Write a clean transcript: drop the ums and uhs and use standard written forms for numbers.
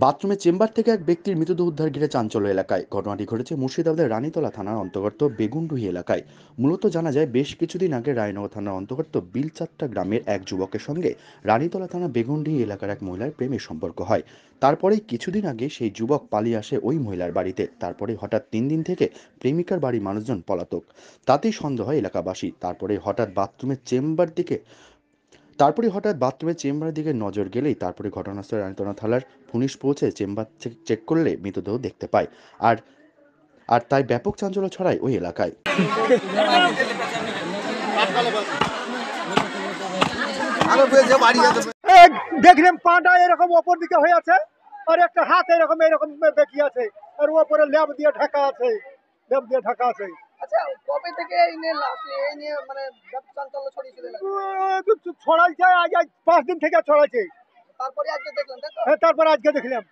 বাথরুমের চেম্বার থেকে এক ব্যক্তির মৃতদেহ উদ্ধার ঘিরে চাঞ্চল্য এলাকায়। ঘটনাটি ঘটেছে মুর্শিদাবাদের রানীতলা থানার অন্তর্গত বেগুনডুহি এলাকায়। মূলত জানা যায়, বেশ কিছুদিন আগে রায়নগর থানার অন্তর্গত বিলচাত্তা গ্রামের এক যুবকের সঙ্গে রানীতলা থানা বেগুনডুহি এলাকার এক মহিলার প্রেমের সম্পর্ক হয়। তারপরেই কিছুদিন আগে সেই যুবক পালিয়ে আসে ওই মহিলার বাড়িতে। তারপরে হঠাৎ 3 দিন থেকে প্রেমিকার বাড়ির মানুষজন পলাতক। তাতেই সন্দেহ হয় এলাকাবাসী। তারপরে হঠাৎ বাথরুমের চেম্বারের দিকে নজর গেলেই তারপরে ঘটনাস্থলে রানীতলা থানার পুলিশ পৌঁছে চেম্বার চেক করলে মৃতদেহ দেখতে পায়। আর আর তাই ব্যাপক চাঞ্চল্য ছড়ায় ওই এলাকায়। দেখলাম পাটা এরকম অপর দিকে হয়ে আছে, আর একটা হাত এরকম এরকম বেঁকিয়ে আছে, আর ওপরে ল্যাব দিয়ে ঢাকা আছে, ল্যাব দিয়ে ঢাকা আছে। আচ্ছা, কবে থেকে এই নিয়ে মানে চাঞ্চল্য ছড়িয়েছিল এলাকায়? ছড়াইছে আজ 5 দিন থেকে ছড়াইছে। তারপরে আজকে দেখলাম, তাই তো? তারপর আজকে দেখলাম।